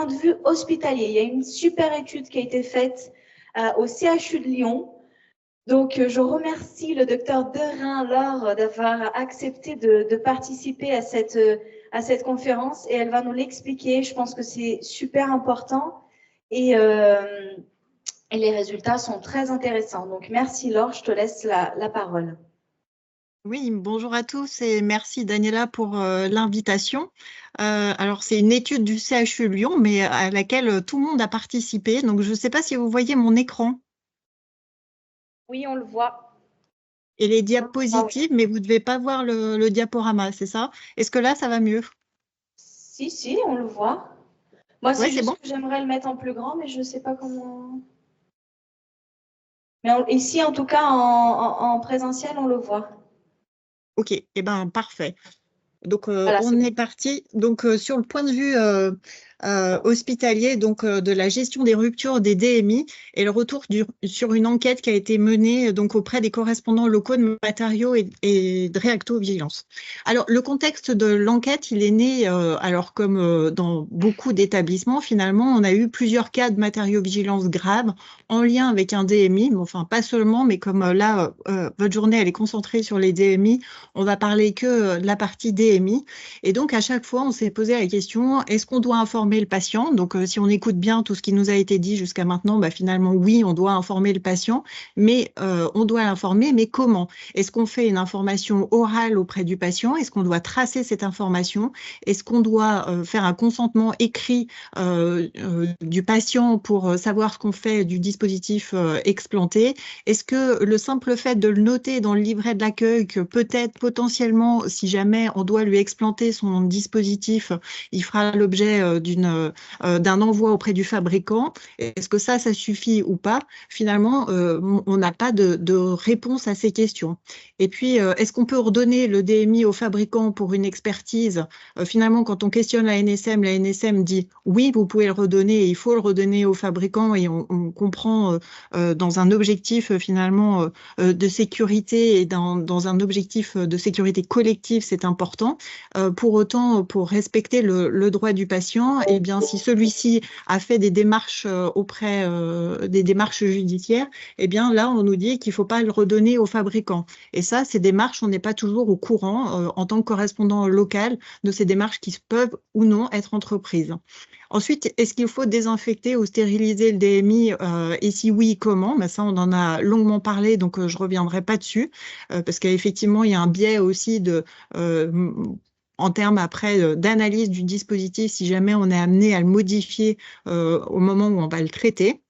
de vue hospitalier. Il y a une super étude qui a été faite au CHU de Lyon. Donc, je remercie le docteur Derain-Laure d'avoir accepté de participer à cette conférence et elle va nous l'expliquer. Je pense que c'est super important et les résultats sont très intéressants. Donc, merci Laure, je te laisse la parole. Oui, bonjour à tous et merci Daniela pour l'invitation. Alors, c'est une étude du CHU Lyon, mais à laquelle tout le monde a participé. Donc, je ne sais pas si vous voyez mon écran Oui, on le voit. et les diapositives, mais vous ne devez pas voir le diaporama, c'est ça? Est-ce que là, ça va mieux? Si, on le voit. Moi, Ouais, c'est c'est juste bon? que j'aimerais le mettre en plus grand, mais je ne sais pas comment. Mais ici, en tout cas, en présentiel, on le voit. Ok, eh ben parfait. Donc, Voilà, c'est on bon. est parti. Donc, sur le point de vue hospitalier, donc de la gestion des ruptures des DMI et le retour sur une enquête qui a été menée donc auprès des correspondants locaux de matériaux et de réactovigilance. Alors, le contexte de l'enquête, il est né, alors comme dans beaucoup d'établissements, finalement, on a eu plusieurs cas de matériaux-vigilance graves en lien avec un DMI, mais enfin pas seulement, mais comme là, votre journée, elle est concentrée sur les DMI, on va parler que de la partie DMI. Et donc, à chaque fois, on s'est posé la question, est-ce qu'on doit informer le patient? Donc, si on écoute bien tout ce qui nous a été dit jusqu'à maintenant, bah, finalement, oui, on doit informer le patient, mais on doit l'informer, mais comment? Est-ce qu'on fait une information orale auprès du patient? Est-ce qu'on doit tracer cette information? Est-ce qu'on doit faire un consentement écrit du patient pour savoir ce qu'on fait du dispositif explanté? Est-ce que le simple fait de le noter dans le livret de l'accueil que peut-être potentiellement, si jamais on doit lui explanter son dispositif, il fera l'objet d'un envoi auprès du fabricant. Est-ce que ça suffit ou pas? Finalement, on n'a pas de réponse à ces questions. Et puis, est-ce qu'on peut redonner le DMI au fabricant pour une expertise? Finalement, quand on questionne la NSM dit oui, vous pouvez le redonner, et il faut le redonner au fabricant et on comprend dans un objectif finalement de sécurité et dans un objectif de sécurité collective, c'est important. Pour autant, pour respecter le droit du patient, eh bien, si celui-ci a fait des démarches auprès des démarches judiciaires, eh bien là, on nous dit qu'il ne faut pas le redonner au fabricant. Et ça, ces démarches, on n'est pas toujours au courant en tant que correspondant local de ces démarches qui peuvent ou non être entreprises. Ensuite, est-ce qu'il faut désinfecter ou stériliser le DMI et si oui, comment? Ben ça, on en a longuement parlé, donc je ne reviendrai pas dessus, parce qu'effectivement, il y a un biais aussi en termes après d'analyse du dispositif, si jamais on est amené à le modifier au moment où on va le traiter.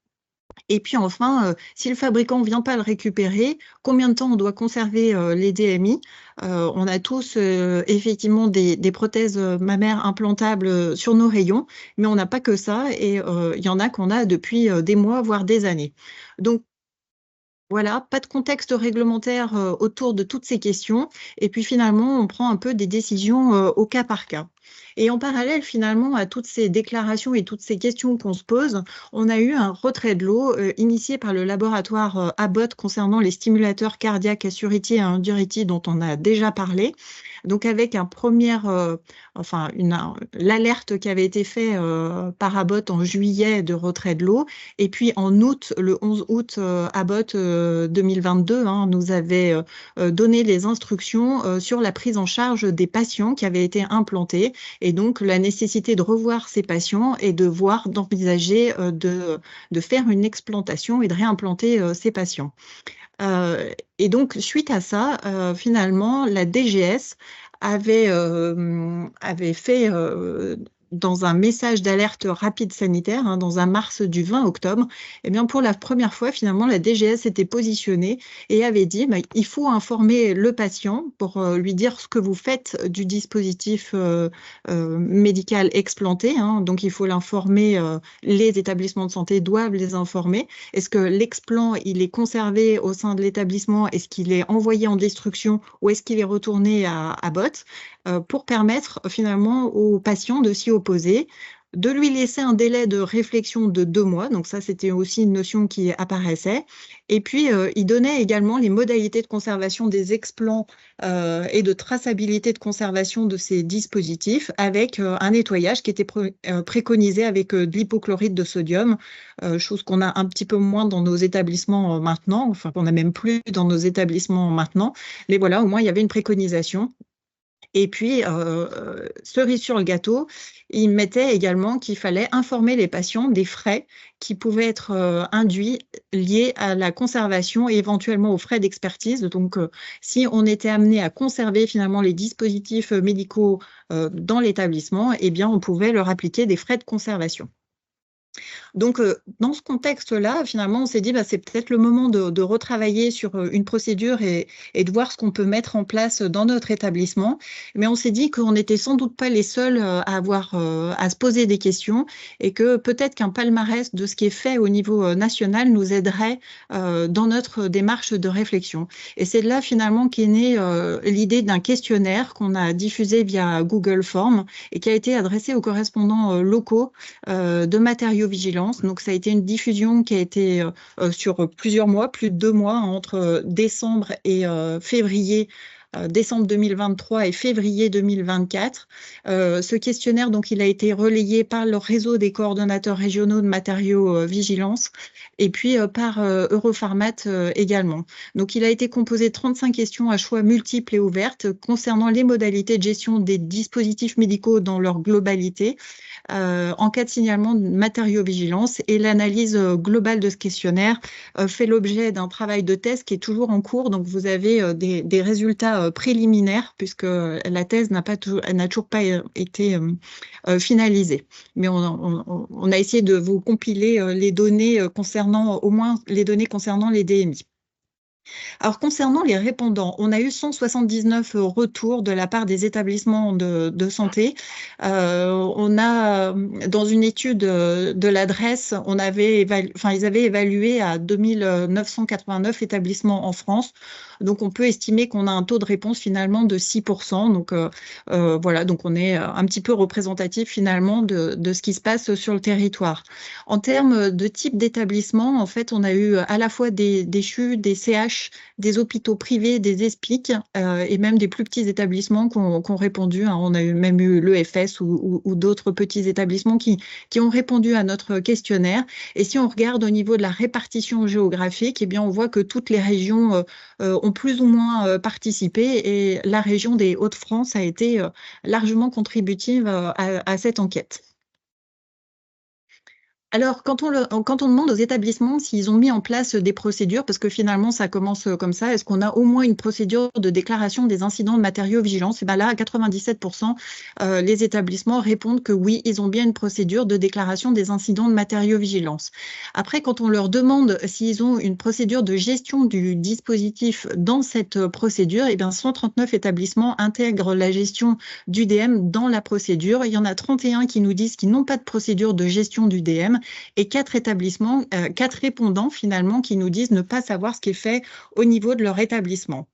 Et puis enfin, si le fabricant ne vient pas le récupérer, combien de temps on doit conserver les DMI? On a tous effectivement des prothèses mammaires implantables sur nos rayons, mais on n'a pas que ça et il y en a qu'on a depuis des mois, voire des années. Donc, voilà, pas de contexte réglementaire autour de toutes ces questions. Et puis finalement, on prend un peu des décisions au cas par cas. Et en parallèle, finalement, à toutes ces déclarations et toutes ces questions qu'on se pose, on a eu un retrait de l'eau initié par le laboratoire Abbott concernant les stimulateurs cardiaques Assurity et Indurity dont on a déjà parlé. Donc avec l'alerte qui avait été faite par Abbott en juillet de retrait de l'eau. Et puis en août, le 11 août, Abbott 2022 nous avait donné les instructions sur la prise en charge des patients qui avaient été implantés et donc la nécessité de revoir ces patients et d'envisager de faire une explantation et de réimplanter ces patients. Et donc, suite à ça, finalement, la DGS avait fait dans un message d'alerte rapide sanitaire, dans un mars du 20 octobre, eh bien, pour la première fois, finalement, la DGS était positionnée et avait dit il faut informer le patient pour lui dire ce que vous faites du dispositif médical explanté. Donc, il faut l'informer, les établissements de santé doivent les informer. Est-ce que l'explant, il est conservé au sein de l'établissement? Est-ce qu'il est envoyé en destruction ou est-ce qu'il est retourné à Abbott pour permettre finalement aux patients de s'y opposer? de lui laisser un délai de réflexion de 2 mois, donc ça c'était aussi une notion qui apparaissait, et puis il donnait également les modalités de conservation des explants et de traçabilité de conservation de ces dispositifs avec un nettoyage qui était préconisé avec de l'hypochlorite de sodium, chose qu'on a un petit peu moins dans nos établissements maintenant, enfin qu'on n'a même plus dans nos établissements maintenant, mais voilà, au moins il y avait une préconisation. Et puis, cerise sur le gâteau, il mettait également qu'il fallait informer les patients des frais qui pouvaient être induits liés à la conservation et éventuellement aux frais d'expertise. Donc, si on était amené à conserver finalement les dispositifs médicaux dans l'établissement, eh bien, on pouvait leur appliquer des frais de conservation. Donc, dans ce contexte-là, finalement, on s'est dit, bah, c'est peut-être le moment de retravailler sur une procédure et de voir ce qu'on peut mettre en place dans notre établissement. Mais on s'est dit qu'on n'était sans doute pas les seuls à se poser des questions et que peut-être qu'un palmarès de ce qui est fait au niveau national nous aiderait dans notre démarche de réflexion. Et c'est de là, finalement, qu'est née l'idée d'un questionnaire qu'on a diffusé via Google Forms et qui a été adressé aux correspondants locaux de matériaux-vigilance. Donc, ça a été une diffusion qui a été sur plusieurs mois, plus de 2 mois, entre décembre et février. Décembre 2023 et février 2024. Ce questionnaire, donc, il a été relayé par le réseau des coordonnateurs régionaux de matériaux vigilance et puis par Europharmat également. Donc, il a été composé de 35 questions à choix multiples et ouvertes concernant les modalités de gestion des dispositifs médicaux dans leur globalité, en cas de signalement de matériaux-vigilance, et l'analyse globale de ce questionnaire fait l'objet d'un travail de thèse qui est toujours en cours. Donc, vous avez des résultats préliminaires puisque la thèse n'a toujours pas été finalisée. Mais on a essayé de vous compiler les données concernant, au moins les données concernant les DMI. Alors, concernant les répondants, on a eu 179 retours de la part des établissements de santé. On a, dans une étude de l'adresse, ils avaient évalué à 2989 établissements en France. Donc, on peut estimer qu'on a un taux de réponse finalement de 6%. Donc, voilà, donc on est un petit peu représentatif finalement de ce qui se passe sur le territoire. En termes de type d'établissement, en fait, on a eu à la fois des CHU, des CH, des hôpitaux privés, des ESPIC et même des plus petits établissements qui ont répondu. Hein. On a même eu l'EFS ou d'autres petits établissements qui ont répondu à notre questionnaire. Et si on regarde au niveau de la répartition géographique, eh bien, on voit que toutes les régions ont plus ou moins participé et la région des Hauts-de-France a été largement contributive à cette enquête. Alors, quand on demande aux établissements s'ils ont mis en place des procédures, parce que finalement, ça commence comme ça, est-ce qu'on a au moins une procédure de déclaration des incidents de matériaux-vigilance? Et bien là, à 97%, les établissements répondent que oui, ils ont bien une procédure de déclaration des incidents de matériaux-vigilance. Après, quand on leur demande s'ils ont une procédure de gestion du dispositif dans cette procédure, et bien 139 établissements intègrent la gestion du DM dans la procédure. Il y en a 31 qui nous disent qu'ils n'ont pas de procédure de gestion du DM. Et 4 répondants finalement qui nous disent ne pas savoir ce qui est fait au niveau de leur établissement.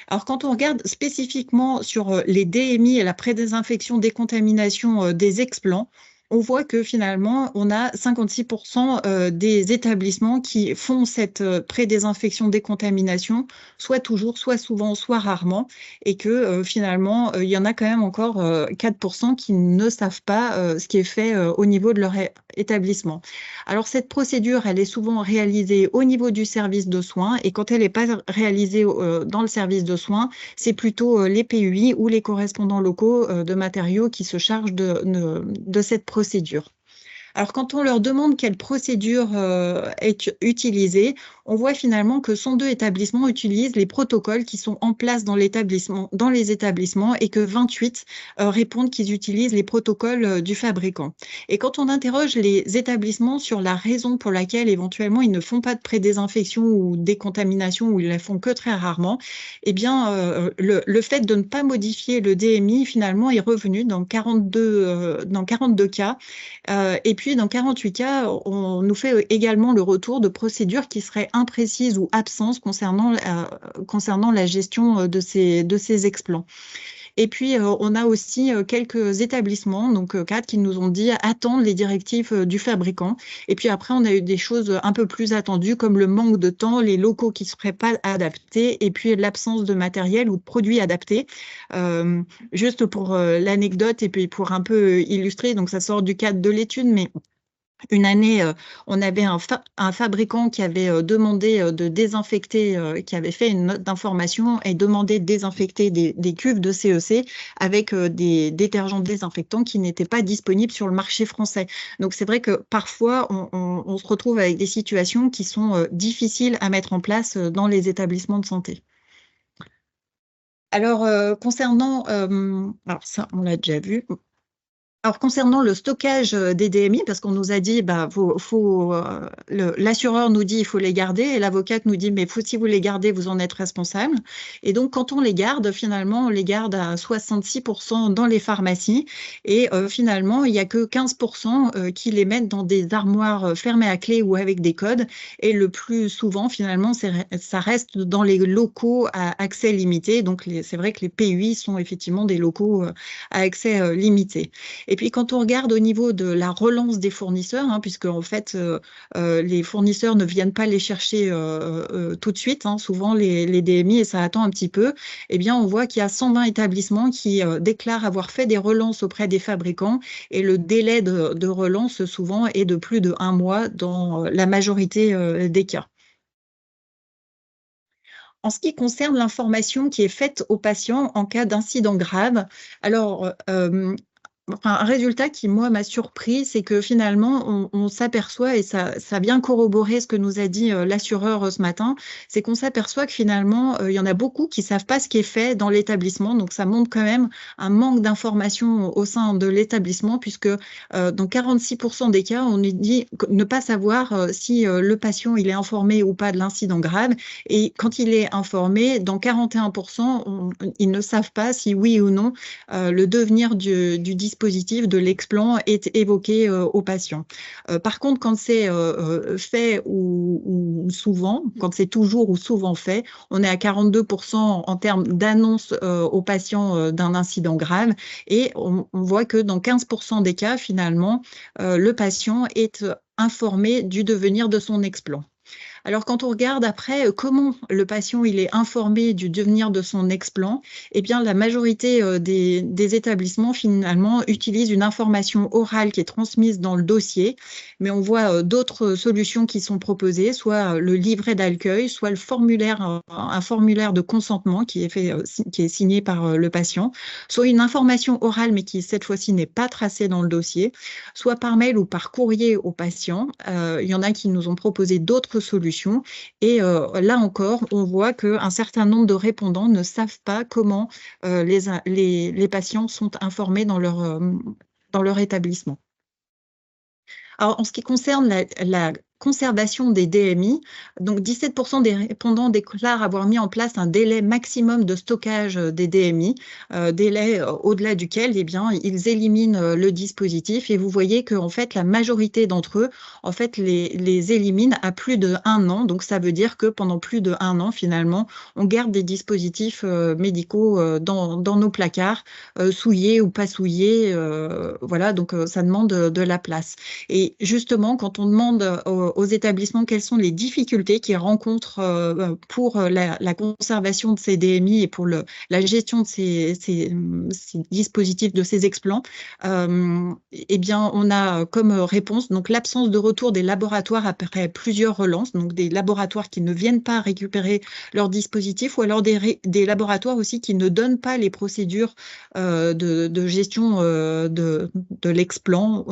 Alors, quand on regarde spécifiquement sur les DMI et la prédésinfection décontamination des explants, on voit que finalement, on a 56% des établissements qui font cette pré-désinfection décontamination, soit toujours, soit souvent, soit rarement, et que finalement, il y en a quand même encore 4% qui ne savent pas ce qui est fait au niveau de leur établissement. Alors, cette procédure, elle est souvent réalisée au niveau du service de soins, et quand elle n'est pas réalisée dans le service de soins, c'est plutôt les PUI ou les correspondants locaux de matériaux qui se chargent de cette procédure. Alors, quand on leur demande quelle procédure est utilisée, on voit finalement que 102 établissements utilisent les protocoles qui sont en place dans les établissements et que 28 répondent qu'ils utilisent les protocoles du fabricant. Et quand on interroge les établissements sur la raison pour laquelle éventuellement ils ne font pas de pré-désinfection ou décontamination ou ils la font que très rarement, eh bien le fait de ne pas modifier le DMI finalement est revenu dans 42 cas. Et puis dans 48 cas, on nous fait également le retour de procédures qui seraient imprécises ou absentes concernant la gestion de ces explants. Et puis, on a aussi quelques établissements, donc 4, qui nous ont dit attendre les directives du fabricant. Et puis après, on a eu des choses un peu plus attendues, comme le manque de temps, les locaux qui ne seraient pas adaptés, et puis l'absence de matériel ou de produits adaptés. Juste pour l'anecdote et puis pour un peu illustrer, donc ça sort du cadre de l'étude, mais une année, on avait un fabricant qui avait demandé de désinfecter, qui avait fait une note d'information et demandé de désinfecter des cuves de CEC avec des détergents désinfectants qui n'étaient pas disponibles sur le marché français. Donc c'est vrai que parfois, on se retrouve avec des situations qui sont difficiles à mettre en place dans les établissements de santé. Alors, alors ça, on l'a déjà vu. Alors, concernant le stockage des DMI, parce qu'on nous a dit, l'assureur nous dit il faut les garder et l'avocate nous dit, mais si vous les gardez, vous en êtes responsable. Et donc, quand on les garde, finalement, on les garde à 66% dans les pharmacies et finalement, il n'y a que 15% qui les mettent dans des armoires fermées à clé ou avec des codes. Et le plus souvent, finalement, ça reste dans les locaux à accès limité. Donc, c'est vrai que les PUI sont effectivement des locaux à accès limité. Et puis, quand on regarde au niveau de la relance des fournisseurs, puisque en fait, les fournisseurs ne viennent pas les chercher tout de suite, souvent les DMI, et ça attend un petit peu, eh bien, on voit qu'il y a 120 établissements qui déclarent avoir fait des relances auprès des fabricants et le délai de relance, souvent, est de plus de 1 mois dans la majorité des cas. En ce qui concerne l'information qui est faite aux patients en cas d'incident grave, alors, un résultat qui, moi, m'a surpris, c'est que finalement, on s'aperçoit, et ça a bien corroboré ce que nous a dit l'assureur ce matin, c'est qu'on s'aperçoit que finalement, il y en a beaucoup qui ne savent pas ce qui est fait dans l'établissement. Donc, ça montre quand même un manque d'information au sein de l'établissement, puisque dans 46% des cas, on nous dit ne pas savoir si le patient il est informé ou pas de l'incident grave. Et quand il est informé, dans 41%, ils ne savent pas si oui ou non le devenir du dispositif de l'explant est évoqué aux patients. Par contre, quand c'est fait ou souvent, quand c'est toujours ou souvent fait, on est à 42% en termes d'annonce aux patients d'un incident grave et on voit que dans 15% des cas, finalement, le patient est informé du devenir de son explant. Alors, quand on regarde après comment le patient il est informé du devenir de son explant, eh bien, la majorité des établissements, finalement, utilisent une information orale qui est transmise dans le dossier, mais on voit d'autres solutions qui sont proposées, soit le livret d'accueil, soit le formulaire, un formulaire de consentement qui est signé par le patient, soit une information orale, mais qui, cette fois-ci, n'est pas tracée dans le dossier, soit par mail ou par courrier au patient. Il y en a qui nous ont proposé d'autres solutions. Et là encore, on voit qu'un certain nombre de répondants ne savent pas comment les patients sont informés dans leur établissement. Alors, en ce qui concerne la conservation des DMI, donc 17% des répondants déclarent avoir mis en place un délai maximum de stockage des DMI, délai au-delà duquel, eh bien, ils éliminent le dispositif. Et vous voyez que, en fait, la majorité d'entre eux, en fait, les éliminent à plus de 1 an. Donc, ça veut dire que pendant plus de 1 an, finalement, on garde des dispositifs médicaux dans nos placards, souillés ou pas souillés. Voilà, donc ça demande de la place. Et justement, quand on demande aux établissements quelles sont les difficultés qu'ils rencontrent pour la conservation de ces DMI et pour la gestion de ces dispositifs, de ces explants, eh bien, on a comme réponse donc l'absence de retour des laboratoires après plusieurs relances, donc des laboratoires qui ne viennent pas récupérer leurs dispositifs ou alors des laboratoires aussi qui ne donnent pas les procédures de gestion de l'explant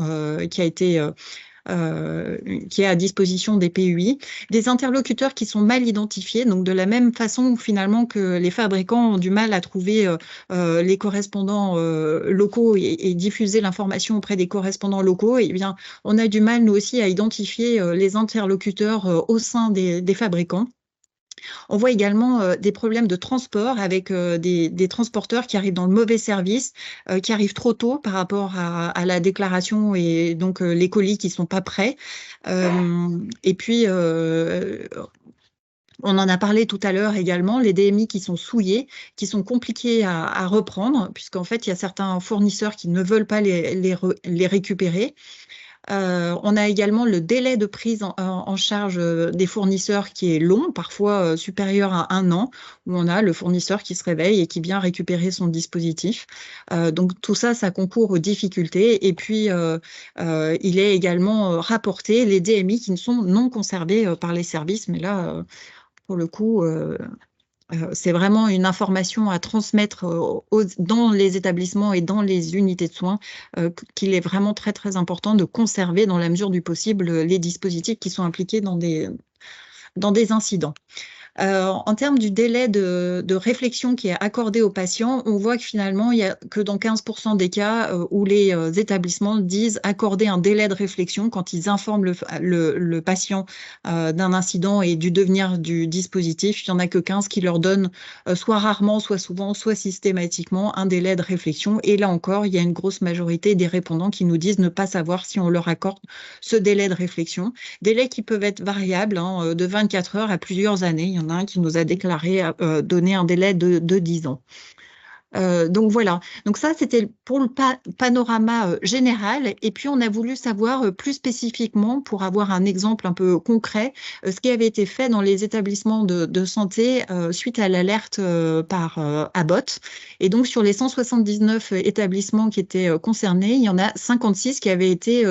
qui est à disposition des PUI, des interlocuteurs qui sont mal identifiés, donc de la même façon finalement que les fabricants ont du mal à trouver les correspondants locaux et diffuser l'information auprès des correspondants locaux, et bien on a du mal nous aussi à identifier les interlocuteurs au sein des fabricants. On voit également des problèmes de transport avec des transporteurs qui arrivent dans le mauvais service, qui arrivent trop tôt par rapport à la déclaration et donc les colis qui ne sont pas prêts. Et puis, On en a parlé tout à l'heure également, les DMI qui sont souillés, qui sont compliqués à reprendre, puisqu'en fait, il y a certains fournisseurs qui ne veulent pas les récupérer. On a également le délai de prise en charge des fournisseurs qui est long, parfois supérieur à 1 an, où on a le fournisseur qui se réveille et qui vient récupérer son dispositif. Donc tout ça, ça concourt aux difficultés. Et puis, il est également rapporté les DMI qui ne sont non conservés par les services, mais là, pour le coup, c'est vraiment une information à transmettre dans les établissements et dans les unités de soins, qu'il est vraiment très, très important de conserver dans la mesure du possible les dispositifs qui sont impliqués dans des incidents. En termes du délai de réflexion qui est accordé aux patients, on voit que finalement, il n'y a que dans 15% des cas où les établissements disent accorder un délai de réflexion quand ils informent le patient d'un incident et du devenir du dispositif. Il n'y en a que 15 qui leur donnent soit rarement, soit souvent, soit systématiquement un délai de réflexion. Et là encore, il y a une grosse majorité des répondants qui nous disent ne pas savoir si on leur accorde ce délai de réflexion. Délais qui peuvent être variables, hein, de 24 heures à plusieurs années. Il y en a un qui nous a déclaré donner un délai de 10 ans. Donc voilà, donc ça c'était pour le panorama général, et puis on a voulu savoir plus spécifiquement, pour avoir un exemple un peu concret, ce qui avait été fait dans les établissements de santé suite à l'alerte par Abbott. Et donc sur les 179 établissements qui étaient concernés, il y en a 56 qui avaient été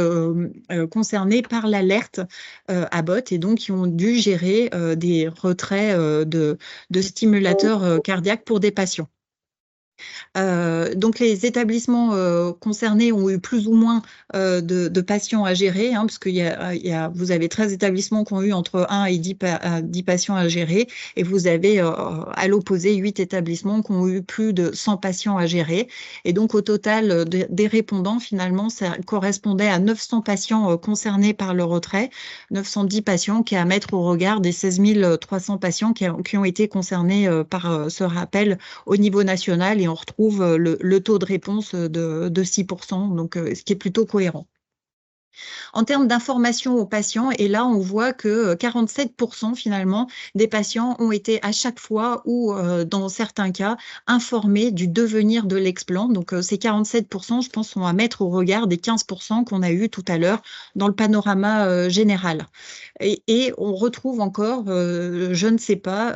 concernés par l'alerte Abbott, et donc qui ont dû gérer des retraits de stimulateurs cardiaques pour des patients. Donc les établissements concernés ont eu plus ou moins de patients à gérer, hein, parce que vous avez 13 établissements qui ont eu entre 1 et 10 patients à gérer, et vous avez à l'opposé 8 établissements qui ont eu plus de 100 patients à gérer. Et donc au total des répondants, finalement, ça correspondait à 900 patients concernés par le retrait, 910 patients qui est à mettre au regard des 16 300 patients qui ont été concernés par ce rappel au niveau national, et on retrouve le taux de réponse de 6%, donc ce qui est plutôt cohérent. En termes d'information aux patients, et là on voit que 47% finalement des patients ont été à chaque fois ou dans certains cas informés du devenir de l'explant. Donc ces 47%, je pense, sont à mettre au regard des 15% qu'on a eu tout à l'heure dans le panorama général. Et on retrouve encore, je ne sais pas,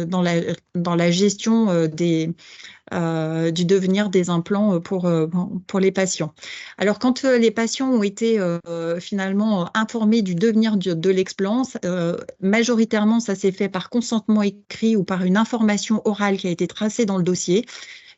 dans la gestion du devenir des implants pour les patients. Alors, quand les patients ont été finalement informés du devenir de l'explant, majoritairement, ça s'est fait par consentement écrit ou par une information orale qui a été tracée dans le dossier.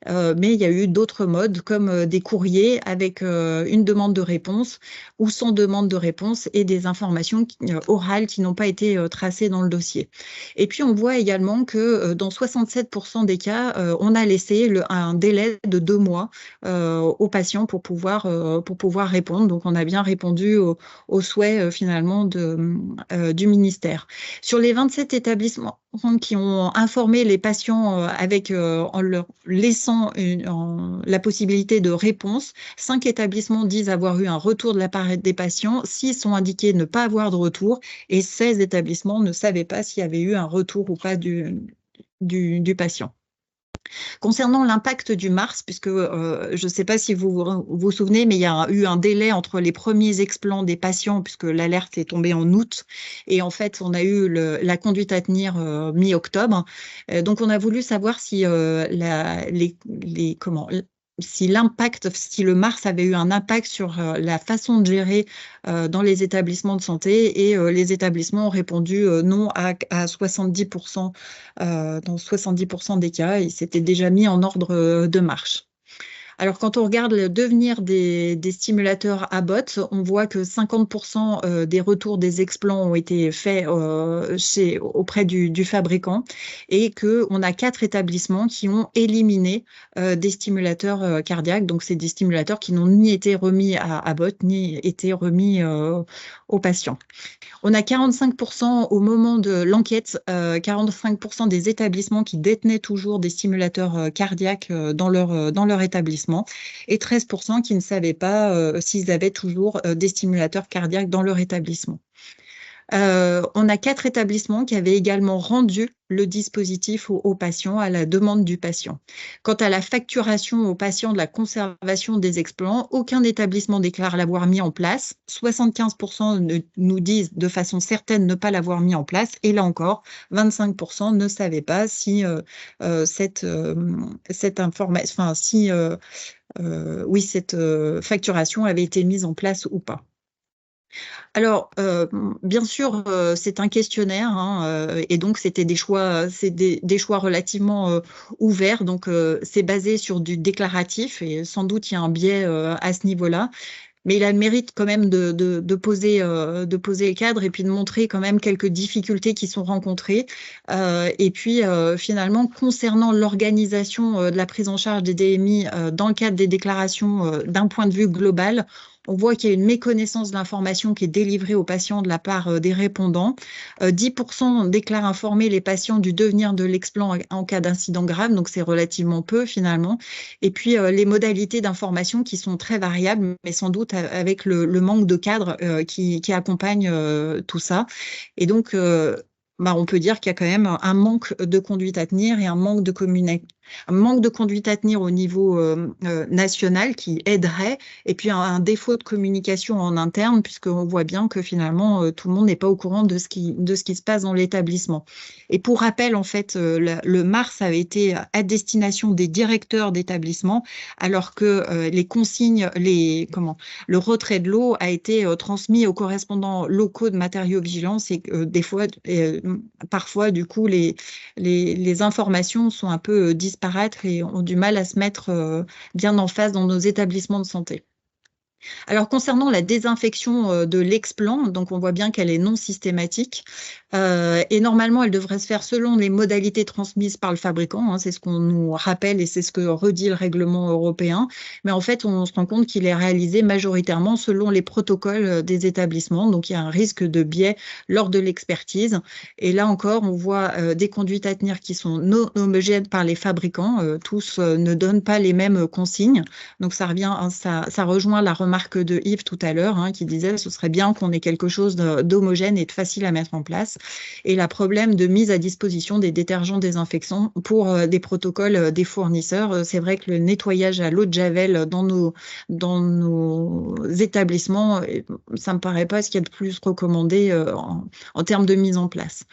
Mais il y a eu d'autres modes, comme des courriers avec une demande de réponse ou sans demande de réponse, et des informations orales qui n'ont pas été tracées dans le dossier. Et puis, on voit également que dans 67% des cas, on a laissé un délai de 2 mois aux patients pour pouvoir répondre. Donc, on a bien répondu aux souhaits finalement du ministère. Sur les 27 établissements qui ont informé les patients en leur laissant la possibilité de réponse, 5 établissements disent avoir eu un retour de la part des patients, 6 ont indiqué ne pas avoir de retour, et 16 établissements ne savaient pas s'il y avait eu un retour ou pas du patient. Concernant l'impact du MARS, puisque je ne sais pas si vous vous souvenez, mais il y a eu un délai entre les premiers explants des patients, puisque l'alerte est tombée en août, et en fait, on a eu la conduite à tenir mi-octobre. Donc, on a voulu savoir si si le MARS avait eu un impact sur la façon de gérer dans les établissements de santé, et les établissements ont répondu non à 70%, dans 70% des cas, et s'étaient déjà mis en ordre de marche. Alors, quand on regarde le devenir des stimulateurs Abbott, on voit que 50% des retours des explants ont été faits auprès du fabricant, et qu'on a 4 établissements qui ont éliminé des stimulateurs cardiaques. Donc, c'est des stimulateurs qui n'ont ni été remis à Abbott, ni été remis aux patients. On a 45% au moment de l'enquête, 45% des établissements qui détenaient toujours des stimulateurs cardiaques dans leur établissement, et 13% qui ne savaient pas s'ils avaient toujours des stimulateurs cardiaques dans leur établissement. On a 4 établissements qui avaient également rendu le dispositif aux patients à la demande du patient. Quant à la facturation aux patients de la conservation des explants, aucun établissement déclare l'avoir mis en place. 75% nous disent de façon certaine ne pas l'avoir mis en place. Et là encore, 25% ne savaient pas si cette information, enfin, si oui, cette facturation avait été mise en place ou pas. Alors, bien sûr, c'est un questionnaire, hein, et donc c'était des choix, c'est des choix relativement ouverts. Donc, c'est basé sur du déclaratif et sans doute il y a un biais à ce niveau-là. Mais il a le mérite quand même de poser le cadre et puis de montrer quand même quelques difficultés qui sont rencontrées. Et puis, finalement, concernant l'organisation de la prise en charge des DMI dans le cadre des déclarations d'un point de vue global, on voit qu'il y a une méconnaissance de l'information qui est délivrée aux patients de la part des répondants. 10% déclarent informer les patients du devenir de l'explant en cas d'incident grave, donc c'est relativement peu finalement. Et puis, les modalités d'information qui sont très variables, mais sans doute avec le manque de cadre qui accompagne tout ça. Et donc, on peut dire qu'il y a quand même un manque de conduite à tenir et un manque de conduite à tenir au niveau national qui aiderait, et puis un défaut de communication en interne, puisqu'on voit bien que finalement, tout le monde n'est pas au courant de ce qui se passe dans l'établissement. Et pour rappel, en fait, le MARS avait été à destination des directeurs d'établissement, alors que les consignes, le retrait de l'eau a été transmis aux correspondants locaux de matériaux-vigilance et parfois, du coup, les informations sont un peu disparates et ont du mal à se mettre bien en face dans nos établissements de santé. Alors, concernant la désinfection de l'explant, donc on voit bien qu'elle est non systématique et normalement, elle devrait se faire selon les modalités transmises par le fabricant. Hein, c'est ce qu'on nous rappelle et c'est ce que redit le règlement européen. Mais en fait, on se rend compte qu'il est réalisé majoritairement selon les protocoles des établissements. Donc, il y a un risque de biais lors de l'expertise. Et là encore, on voit des conduites à tenir qui sont non homogènes par les fabricants. Tous ne donnent pas les mêmes consignes. Donc, ça rejoint la remarque de Yves tout à l'heure, hein, qui disait ce serait bien qu'on ait quelque chose d'homogène et de facile à mettre en place. Et le problème de mise à disposition des détergents désinfectants pour des protocoles des fournisseurs. C'est vrai que le nettoyage à l'eau de Javel dans nos établissements, ça ne me paraît pas ce qu'il y a de plus recommandé en termes de mise en place.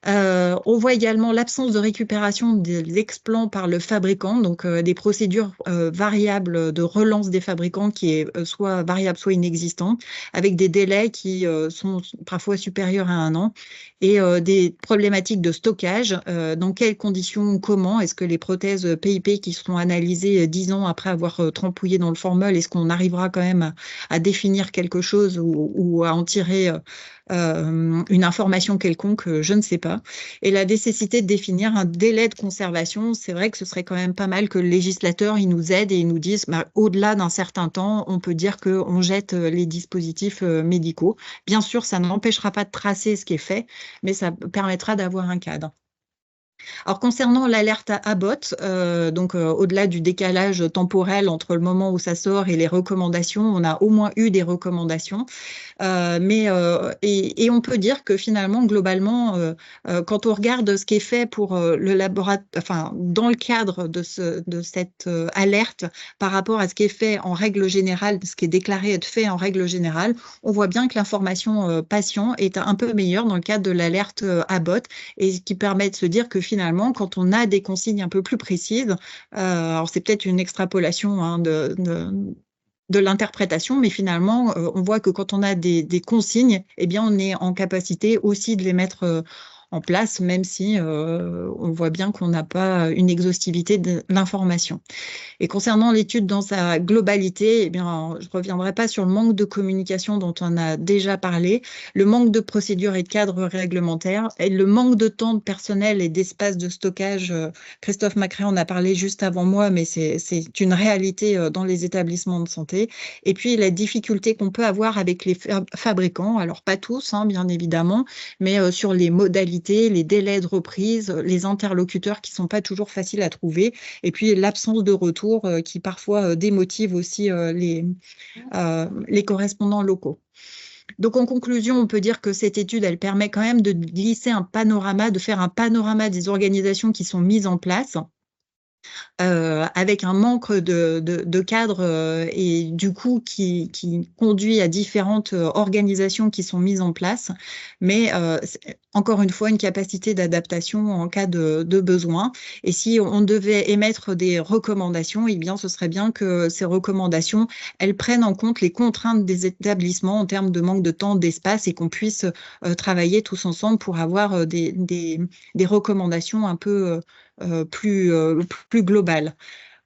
On voit également l'absence de récupération des explants par le fabricant, donc des procédures variables de relance des fabricants qui est soit variable, soit inexistante, avec des délais qui sont parfois supérieurs à 1 an, et des problématiques de stockage. Dans quelles conditions, comment est-ce que les prothèses PIP qui seront analysées 10 ans après avoir trempouillé dans le formol, est-ce qu'on arrivera quand même à définir quelque chose ou à en tirer une information quelconque, je ne sais pas. Et la nécessité de définir un délai de conservation, c'est vrai que ce serait quand même pas mal que le législateur il nous aide et il nous dise au-delà d'un certain temps, on peut dire qu'on jette les dispositifs médicaux. Bien sûr, ça n'empêchera pas de tracer ce qui est fait, mais ça permettra d'avoir un cadre. Alors, concernant l'alerte à Abbott, au-delà du décalage temporel entre le moment où ça sort et les recommandations, on a au moins eu des recommandations. Et on peut dire que finalement, globalement, quand on regarde ce qui est fait pour le laboratoire, enfin, dans le cadre de cette alerte par rapport à ce qui est fait en règle générale, ce qui est déclaré être fait en règle générale, on voit bien que l'information patient est un peu meilleure dans le cadre de l'alerte Abbott, et ce qui permet de se dire que finalement, quand on a des consignes un peu plus précises, alors c'est peut-être une extrapolation hein, de l'interprétation, mais finalement, on voit que quand on a des consignes, eh bien, on est en capacité aussi de les mettre en place, même si on voit bien qu'on n'a pas une exhaustivité de l'information. Et concernant l'étude dans sa globalité, eh bien, je ne reviendrai pas sur le manque de communication dont on a déjà parlé, le manque de procédures et de cadres réglementaires, et le manque de temps de personnel et d'espace de stockage. Christophe Macré en a parlé juste avant moi, mais c'est une réalité dans les établissements de santé. Et puis, la difficulté qu'on peut avoir avec les fabricants, alors pas tous, hein, bien évidemment, mais sur les modalités, les délais de reprise, les interlocuteurs qui ne sont pas toujours faciles à trouver, et puis l'absence de retour qui parfois démotive aussi les correspondants locaux. Donc, en conclusion, on peut dire que cette étude, elle permet quand même de glisser un panorama, de faire un panorama des organisations qui sont mises en place, avec un manque de cadres et du coup qui conduit à différentes organisations qui sont mises en place, mais encore une fois, une capacité d'adaptation en cas de besoin. Et si on devait émettre des recommandations, eh bien, ce serait bien que ces recommandations, elles prennent en compte les contraintes des établissements en termes de manque de temps, d'espace, et qu'on puisse travailler tous ensemble pour avoir des recommandations un peu plus global.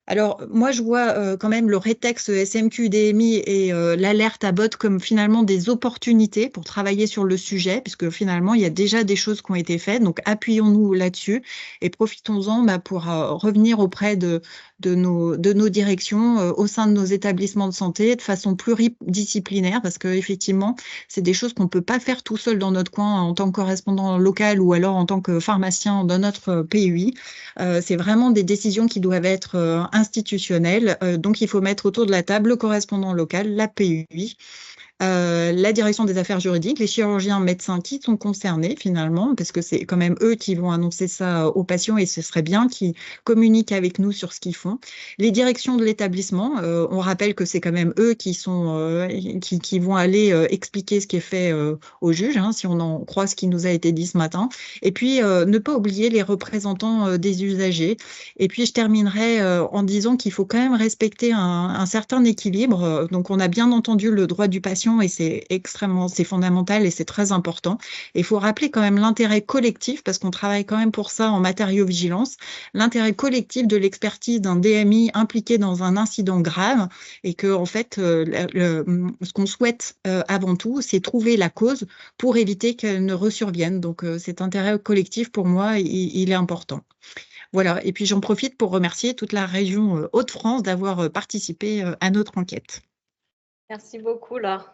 Alors, moi, je vois quand même le rétexte SMQ, DMI et l'alerte à bot comme finalement des opportunités pour travailler sur le sujet, puisque finalement, il y a déjà des choses qui ont été faites. Donc, appuyons-nous là-dessus et profitons-en pour revenir auprès de nos directions au sein de nos établissements de santé de façon pluridisciplinaire, parce qu'effectivement, c'est des choses qu'on ne peut pas faire tout seul dans notre coin en tant que correspondant local ou alors en tant que pharmacien dans notre PUI. C'est vraiment des décisions qui doivent être institutionnelles. Donc, il faut mettre autour de la table le correspondant local, la PUI, la direction des affaires juridiques, les chirurgiens, médecins qui sont concernés finalement, parce que c'est quand même eux qui vont annoncer ça aux patients et ce serait bien qu'ils communiquent avec nous sur ce qu'ils font. Les directions de l'établissement, on rappelle que c'est quand même eux qui vont aller expliquer ce qui est fait au juge, hein, si on en croit ce qui nous a été dit ce matin. Et puis, ne pas oublier les représentants des usagers. Et puis, je terminerai en disant qu'il faut quand même respecter un certain équilibre. Donc, on a bien entendu le droit du patient et c'est fondamental et c'est très important. Et il faut rappeler quand même l'intérêt collectif, parce qu'on travaille quand même pour ça en matériovigilance, l'intérêt collectif de l'expertise d'un DMI impliqué dans un incident grave, et que en fait, ce qu'on souhaite avant tout, c'est trouver la cause pour éviter qu'elle ne resurvienne. Donc, cet intérêt collectif, pour moi, il est important. Voilà, et puis j'en profite pour remercier toute la région Hauts-de-France d'avoir participé à notre enquête. Merci beaucoup, Laure.